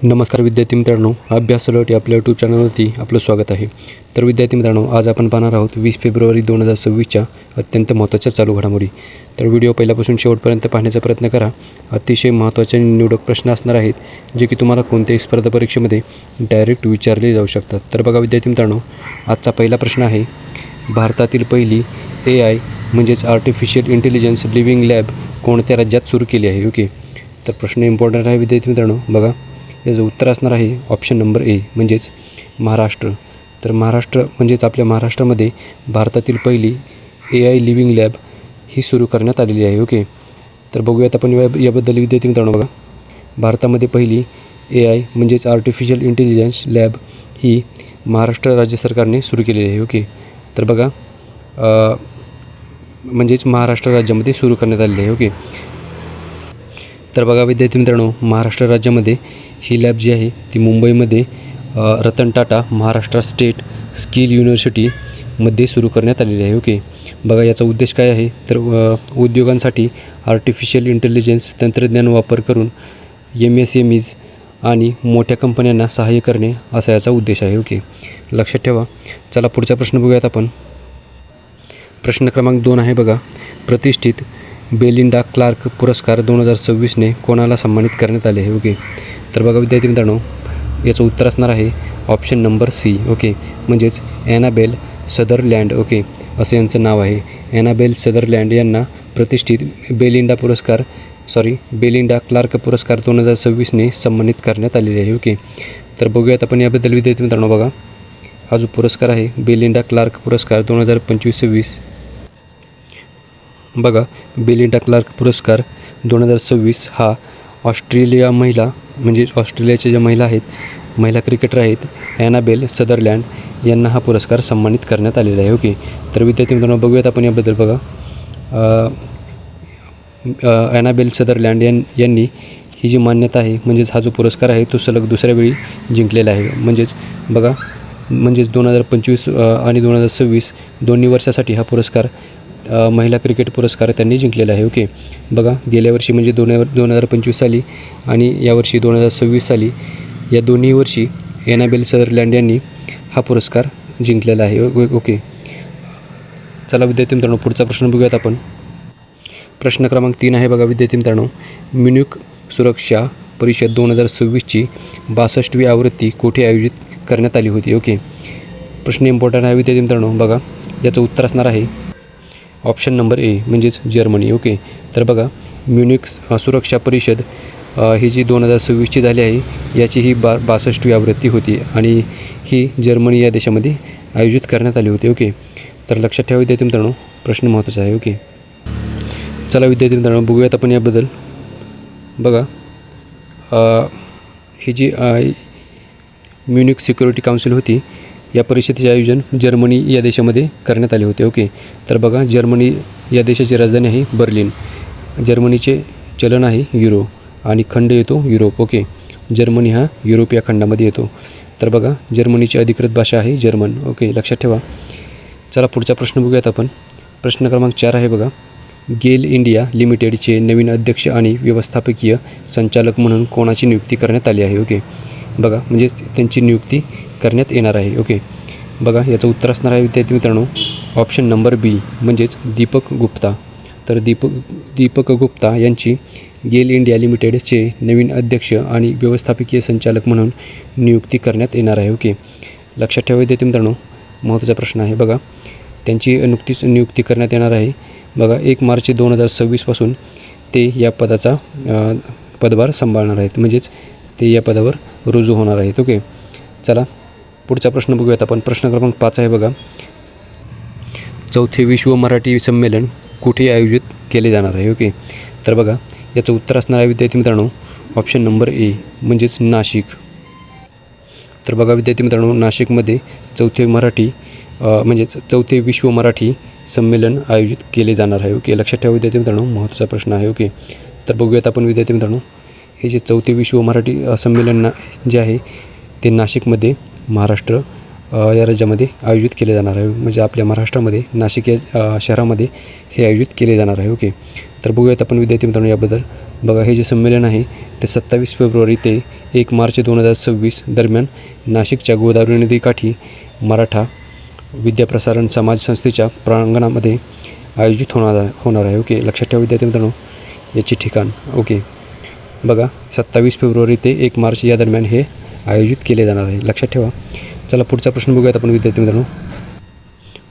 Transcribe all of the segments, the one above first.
नमस्कार विद्यार्थी मित्रांनो, अभ्यास अलर्ट या आपल्या यूट्यूब चॅनलवरती आपलं स्वागत आहे. तर विद्यार्थी मित्रांनो, आज आपण पाहणार आहोत 20 फेब्रुवारी 2026च्या अत्यंत महत्त्वाच्या चालू घडामोडी. तर व्हिडिओ पहिल्यापासून शेवटपर्यंत पाहण्याचा प्रयत्न करा. अतिशय महत्त्वाचे निवडक प्रश्न असणार आहेत, जे की तुम्हाला कोणत्याही स्पर्धा परीक्षेमध्ये डायरेक्ट विचारले जाऊ शकतात. तर बघा विद्यार्थी मित्रांनो, आजचा पहिला प्रश्न आहे, भारतातील पहिली AI म्हणजेच आर्टिफिशियल इंटेलिजन्स लिव्हिंग लॅब कोणत्या राज्यात सुरू केली आहे? ओके, तर प्रश्न इम्पॉर्टंट आहे विद्यार्थी मित्रांनो. बघा, याचं उत्तर असणार आहे ऑप्शन नंबर ए म्हणजेच महाराष्ट्र. तर महाराष्ट्र म्हणजेच आपल्या महाराष्ट्रामध्ये भारतातील पहिली AI लिव्हिंग लॅब ही सुरू करण्यात आलेली आहे. ओके, तर बघूयात आपण याबद्दल विद्यार्थी मित्रांनो. बघा, भारतामध्ये पहिली AI म्हणजेच आर्टिफिशियल इंटेलिजन्स लॅब ही महाराष्ट्र राज्य सरकारने सुरू केलेली आहे. ओके, तर बघा म्हणजेच महाराष्ट्र राज्यामध्ये सुरू करण्यात आलेली आहे. ओके, तर बघा विद्यार्थी मित्रांनो, महाराष्ट्र राज्यामध्ये ही लॅब जी आहे ती मुंबईमध्ये रतन टाटा महाराष्ट्र स्टेट स्किल युनिव्हर्सिटीमध्ये सुरू करण्यात आलेली आहे. ओके, बघा याचा उद्देश काय आहे, तर उद्योगांसाठी आर्टिफिशियल इंटेलिजन्स तंत्रज्ञान वापर करून MSMEs आणि मोठ्या कंपन्यांना सहाय्य करणे असा याचा उद्देश आहे. ओके, लक्षात ठेवा. चला पुढचा प्रश्न बघूयात आपण. प्रश्न क्रमांक 2 आहे. बघा, प्रतिष्ठित बेलिंडा क्लार्क पुरस्कार 2026ने कोणाला सन्मानित करण्यात आले आहे? ओके, तर बघा विद्यार्थी मित्रांनो, याचं उत्तर असणार आहे ऑप्शन नंबर सी. ओके, म्हणजेच ॲनाबेल सदरलँड. ओके, असं यांचं नाव आहे. ॲनाबेल सदरलँड यांना प्रतिष्ठित बेलिंडा क्लार्क पुरस्कार 2026ने सन्मानित करण्यात आलेले आहे. ओके, तर बघूयात आपण याबद्दल विद्यार्थी मित्रांनो. बघा, हा जो पुरस्कार आहे बेलिंडा क्लार्क पुरस्कार 2025-26, बघा बेलिंडा क्लार्क पुरस्कार 2026 हा ऑस्ट्रेलियाच्या ज्या महिला आहेत, महिला क्रिकेटर आहेत, ॲनाबेल सदरलँड यांना हा पुरस्कार सन्मानित करण्यात आलेला आहे. ओके, तर विद्यार्थी मित्रांनो बघूयात आपण याबद्दल. बघा, ॲनाबेल सदरलँड यांनी ही जी मान्यता आहे म्हणजेच हा जो पुरस्कार आहे तो सलग दुसऱ्या वेळी जिंकलेला आहे. म्हणजेच बघा, 2025 आणि 2026 दोन्ही वर्षासाठी हा पुरस्कार महिला क्रिकेट पुरस्कार त्यांनी जिंकलेला आहे. ओके, बघा गेल्या वर्षी म्हणजे 2025 साली आणि यावर्षी 2026 साली या दोन्ही वर्षी ॲनाबेल सदरलँड यांनी हा पुरस्कार जिंकलेला आहे. ओके, चला विद्यार्थी मित्रांनो पुढचा प्रश्न बघूयात आपण. प्रश्न क्रमांक 3 आहे. बघा विद्यार्थी मित्रांनो, म्युनिक सुरक्षा परिषद 2026ची 62वी आवृत्ती कुठे आयोजित करण्यात आली होती? ओके, प्रश्न इम्पॉर्टंट आहे विद्यार्थी मित्रांनो. बघा, याचं उत्तर असणार आहे ऑप्शन नंबर ए म्हणजेच जर्मनी. ओके, तर बघा म्युनिक सुरक्षा परिषद ही जी 2026ची झाली आहे याची ही 62वी आवृत्ती होती आणि ही जर्मनी या देशामध्ये आयोजित करण्यात आली होती. ओके, तर लक्षात ठेवा विद्यार्थी मित्रांनो, प्रश्न महत्त्वाचा आहे. ओके, चला विद्यार्थी मित्रांनो बघूयात आपण याबद्दल. बघा, ही जी म्युनिक सिक्युरिटी काउन्सिल होती या परिषदेचे आयोजन जर्मनी या देशामध्ये करण्यात आले होते. ओके, तर बघा जर्मनी या देशाची राजधानी आहे बर्लिन. जर्मनीचे चलन आहे युरो आणि खंड येतो युरोप. ओके, जर्मनी हा युरोप या खंडामध्ये येतो. तर बघा जर्मनीची अधिकृत भाषा आहे जर्मन. ओके, लक्षात ठेवा. चला पुढचा प्रश्न बघूयात आपण. प्रश्न क्रमांक 4 आहे. बघा, गेल इंडिया लिमिटेडचे नवीन अध्यक्ष आणि व्यवस्थापकीय संचालक म्हणून कोणाची नियुक्ती करण्यात आली आहे? ओके, बघा म्हणजेच त्यांची नियुक्ती करण्यात येणार आहे. ओके, बघा याचं उत्तर असणार आहे विद्यार्थी मित्रांनो ऑप्शन नंबर बी म्हणजेच दीपक गुप्ता. तर दीपक गुप्ता यांची गेल इंडिया लिमिटेडचे नवीन अध्यक्ष आणि व्यवस्थापकीय संचालक म्हणून नियुक्ती करण्यात येणार आहे. ओके, लक्षात ठेवा विद्यार्थी मित्रांनो, महत्त्वाचा प्रश्न आहे. बघा, त्यांची नुकतीच नियुक्ती करण्यात येणार आहे. बघा 1 मार्च 2026पासून ते या पदभार सांभाळणार आहेत, म्हणजेच ते या पदावर रुजू होणार आहेत. ओके, चला पुढचा प्रश्न बघूयात आपण. प्रश्न क्रमांक 5 आहे. बघा, 4थे विश्व मराठी संमेलन कुठे आयोजित केले जाणार आहे? ओके, तर बघा याचं उत्तर असणार आहे विद्यार्थी मित्रांनो ऑप्शन नंबर ए म्हणजेच नाशिक. तर बघा विद्यार्थी मित्रांनो, नाशिकमध्ये 4थे विश्व मराठी संमेलन आयोजित केले जाणार आहे. ओके, लक्षात ठेवा विद्यार्थी मित्रांनो, महत्त्वाचा प्रश्न आहे. ओके, तर बघूयात आपण विद्यार्थी मित्रांनो, हे जे 4थे विश्व मराठी संमेलन जे आहे ते नाशिकमध्ये महाराष्ट्र या राज्यामध्ये आयोजित केले जाणार आहे. म्हणजे आपल्या महाराष्ट्रामध्ये नाशिक या शहरामध्ये हे आयोजित केले जाणार आहे. ओके, तर बघूयात आपण विद्यार्थी मित्रांनो याबद्दल. बघा हे जे संमेलन आहे ते 27 फेब्रुवारी ते 1 मार्च 2026 दरम्यान नाशिकच्या गोदावरी नदीकाठी मराठा विद्याप्रसारण समाज संस्थेच्या प्रांगणामध्ये आयोजित होणार आहे. ओके, लक्षात ठेवा विद्यार्थी मित्रांनो याचे ठिकाण. ओके, बघा 27 फेब्रुवारी ते 1 मार्च या दरम्यान हे आयोजित केले जाणार आहे, लक्षात ठेवा. चला पुढचा प्रश्न बघूयात आपण विद्यार्थी मित्रांनो.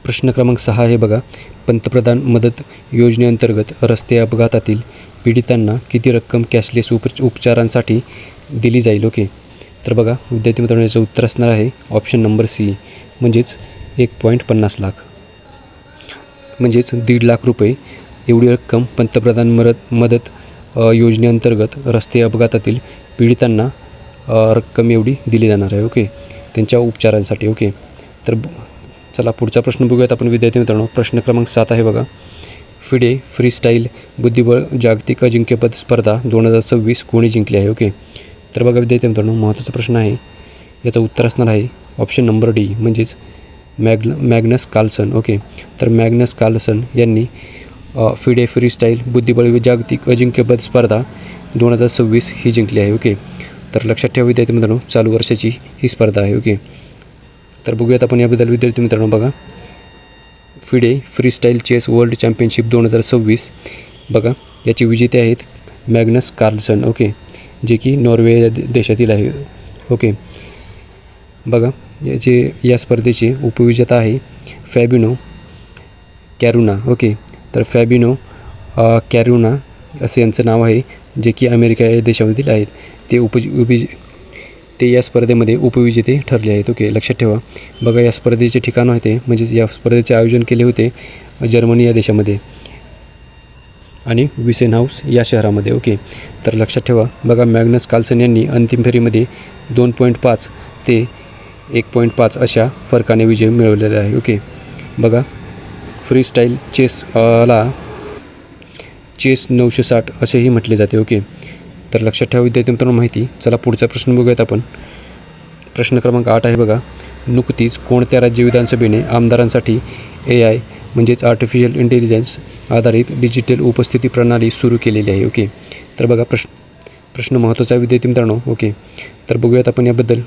प्रश्न क्रमांक 6 आहे बघा, पंतप्रधान मदत योजनेअंतर्गत रस्ते अपघातातील पीडितांना किती रक्कम कॅशलेस उपचारांसाठी दिली जाईल. ओके, तर बघा विद्यार्थी मित्रांनो याचं उत्तर असणार आहे ऑप्शन नंबर सी, म्हणजेच 1.50 लाख, म्हणजेच 1.5 लाख रुपये एवढी रक्कम पंतप्रधान मदत योजनेअंतर्गत रस्ते अपघातातील पीडितांना रक्कम एवढी दिली जाणार आहे. ओके, त्यांच्या उपचारांसाठी. ओके, तर चला पुढचा प्रश्न बघूयात आपण विद्यार्थी मित्रांनो. प्रश्न क्रमांक 7 आहे बघा, फिडे फ्रीस्टाईल बुद्धिबळ जागतिक अजिंक्यपद स्पर्धा 2026 कोणी जिंकली आहे. ओके, तर बघा विद्यार्थी मित्रांनो महत्त्वाचा प्रश्न आहे, याचं उत्तर असणार आहे ऑप्शन नंबर डी, म्हणजेच मॅग्नस कार्लसन. ओके, तर मॅग्नस कार्लसन यांनी फिडे फ्रीस्टाईल बुद्धिबळ जागतिक अजिंक्यपद स्पर्धा 2026 ही जिंकली आहे. ओके, तर लक्षात ठेवा विद्यार्थी मित्रांनो चालू वर्षाची ही स्पर्धा आहे. ओके, तर बघूयात आपण याबद्दल विद्यार्थी मित्रांनो. बघा FIDE freestyle chess world championship 2026 बघा याचे विजेते आहेत मॅग्नस कार्लसन. ओके, जे की नॉर्वे देशातील आहे. ओके, बघा या स्पर्धेचे उपविजेता आहे फॅबिनो कॅरुना. ओके, तर फॅबिनो कॅरुना असं यांचं नाव आहे, जे की अमेरिका या देशामधील आहेत. ते या स्पर्धेमध्ये उपविजेते ठरले आहेत. ओके, लक्षात ठेवा. बघा या स्पर्धेचे ठिकाण होते, म्हणजेच या स्पर्धेचे आयोजन केले होते जर्मनी या देशामध्ये आणि विसेनहाऊस या शहरामध्ये. ओके, तर लक्षात ठेवा. बघा मॅग्नस कार्लसन यांनी अंतिम फेरीमध्ये 2.5 ते 1.5 अशा फरकाने विजय मिळवलेला आहे. ओके, बघा फ्रीस्टाईल चेसला चेस 960 असेही म्हटले जाते. ओके, तर लक्षात ठेवा विद्यार्थी मित्रांनो माहिती. चला पुढचा प्रश्न बघूयात आपण. प्रश्न क्रमांक 8 आहे बघा, नुकतीच कोणत्या राज्य विधानसभेने आमदारांसाठी AI म्हणजेच आर्टिफिशियल इंटेलिजन्स आधारित डिजिटल उपस्थिती प्रणाली सुरू केलेली आहे. ओके, तर बघा प्रश्न महत्त्वाचा आहे विद्यार्थी मित्रांनो. ओके, तर बघूयात आपण याबद्दल.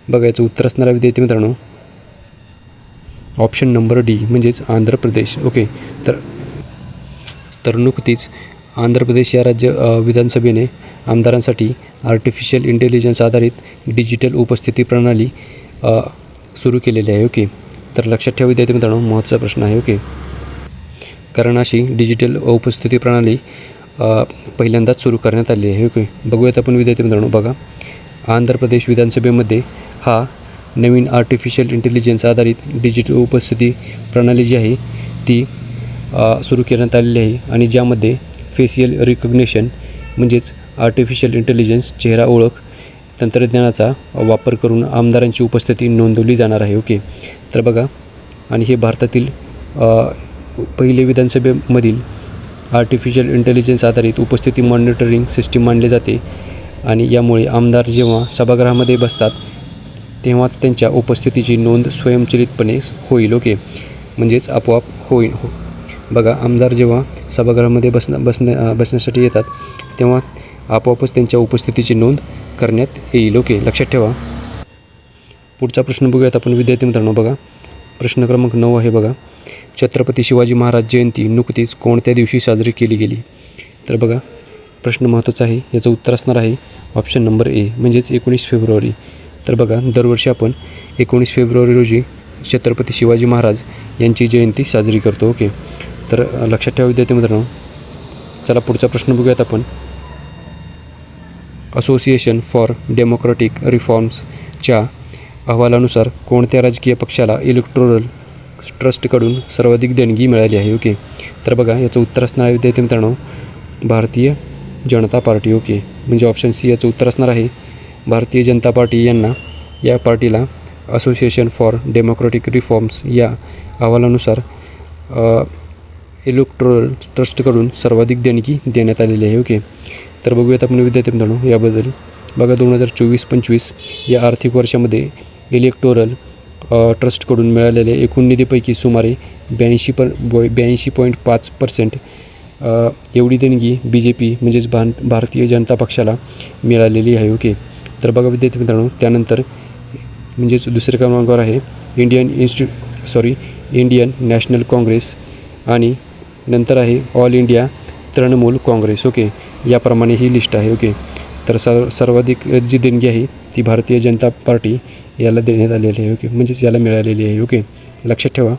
बघा याचं उत्तर असणार आहे विद्यार्थी मित्रांनो ऑप्शन नंबर डी, म्हणजेच आंध्र प्रदेश. ओके, तर नुकतीच आंध्र प्रदेश या राज्य विधानसभेने आमदारांसाठी आर्टिफिशियल इंटेलिजन्स आधारित डिजिटल उपस्थिती प्रणाली सुरू केलेली आहे. ओके, तर लक्षात ठेवा विद्यार्थी मित्रांनो महत्त्वाचा प्रश्न आहे. ओके, कारण अशी डिजिटल उपस्थिती प्रणाली पहिल्यांदाच सुरू करण्यात आली आहे. ओके, बघूयात आपण विद्यार्थी मित्रांनो. बघा आंध्र प्रदेश विधानसभेमध्ये हा नवीन आर्टिफिशियल इंटेलिजन्स आधारित डिजिटल उपस्थिती प्रणाली जी आहे ती सुरू करण्यात आलेली आहे आणि ज्यामध्ये फेशियल रिकग्निशन म्हणजेच आर्टिफिशियल इंटेलिजन्स चेहरा ओळख तंत्रज्ञानाचा वापर करून आमदारांची उपस्थिती नोंदवली जाणार आहे. ओके, तर बघा आणि हे भारतातील पहिले विधानसभेमधील आर्टिफिशियल इंटेलिजन्स आधारित उपस्थिती मॉनिटरिंग सिस्टीम मानले जाते आणि यामुळे आमदार जेव्हा सभागृहामध्ये बसतात तेव्हाच त्यांच्या उपस्थितीची नोंद स्वयंचलितपणे होईल. ओके, म्हणजेच आपोआप होईल. बघा आमदार जेव्हा सभागृहामध्ये बसण्यासाठी येतात तेव्हा आपोआपच त्यांच्या उपस्थितीची नोंद करण्यात येईल. ओके, लक्षात ठेवा. पुढचा प्रश्न बघूयात आपण विद्यार्थी मित्रांनो. बघा प्रश्न क्रमांक 9 आहे बघा, छत्रपती शिवाजी महाराज जयंती नुकतीच कोणत्या दिवशी साजरी केली गेली. तर बघा प्रश्न महत्त्वाचा आहे, याचं उत्तर असणार आहे ऑप्शन नंबर ए, म्हणजेच 19 फेब्रुवारी. तर बघा दरवर्षी आपण 19 फेब्रुवारी रोजी छत्रपती शिवाजी महाराज यांची जयंती साजरी करतो. ओके, तर लक्षात ठेवा विद्यार्थी मित्रांनो. चला पुढचा प्रश्न बघूयात आपण. असोसिएशन फॉर डेमोक्रॅटिक रिफॉर्म्सच्या अहवालानुसार कोणत्या राजकीय पक्षाला इलेक्टोरल ट्रस्टकडून सर्वाधिक देणगी मिळाली आहे. ओके, तर बघा याचं उत्तर असणार आहे विद्यार्थी मित्रांनो भारतीय जनता पार्टी. ओके, म्हणजे ऑप्शन सी याचं उत्तर असणार आहे भारतीय जनता पार्टी यांना. या पार्टीला असोसिएशन फॉर डेमोक्रॅटिक रिफॉर्म्स या अहवालानुसार इलेक्टोरल ट्रस्टकडून सर्वाधिक देणगी देण्यात आलेली आहे. ओके, तर बघूयात आपण विद्यार्थी मित्रांनो याबद्दल. बघा 2024-25 या आर्थिक वर्षामध्ये इलेक्टोरल ट्रस्टकडून मिळालेल्या एकूण निधीपैकी सुमारे 82.5% एवढी देणगी BJP म्हणजेच भारतीय जनता पक्षाला मिळालेली आहे. ओके, तर बघा विद्यार्थी मित्रांनो, त्यानंतर म्हणजेच दुसऱ्या क्रमांकावर आहे इंडियन नॅशनल काँग्रेस आणि नंतर आहे all India Trinamool Congress. Okay, याप्रमाणे ही लिस्ट आहे. ओके, तर सर्वाधिक जी देणगी आहे ती भारतीय जनता पार्टी याला देण्यात आलेली आहे. ओके, म्हणजेच याला मिळालेली आहे. ओके, लक्षात ठेवा.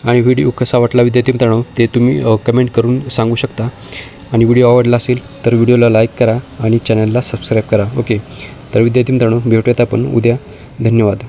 आणि व्हिडिओ कसा वाटला विद्यार्थी मित्रांनो ते तुम्ही कमेंट करून सांगू शकता. आणि व्हिडिओ आवडला असेल तर व्हिडिओला लाईक करा आणि चॅनलला सबस्क्राईब करा. ओके, तर विद्यार्थी मित्रांनो भेटूयात आपण उद्या. धन्यवाद.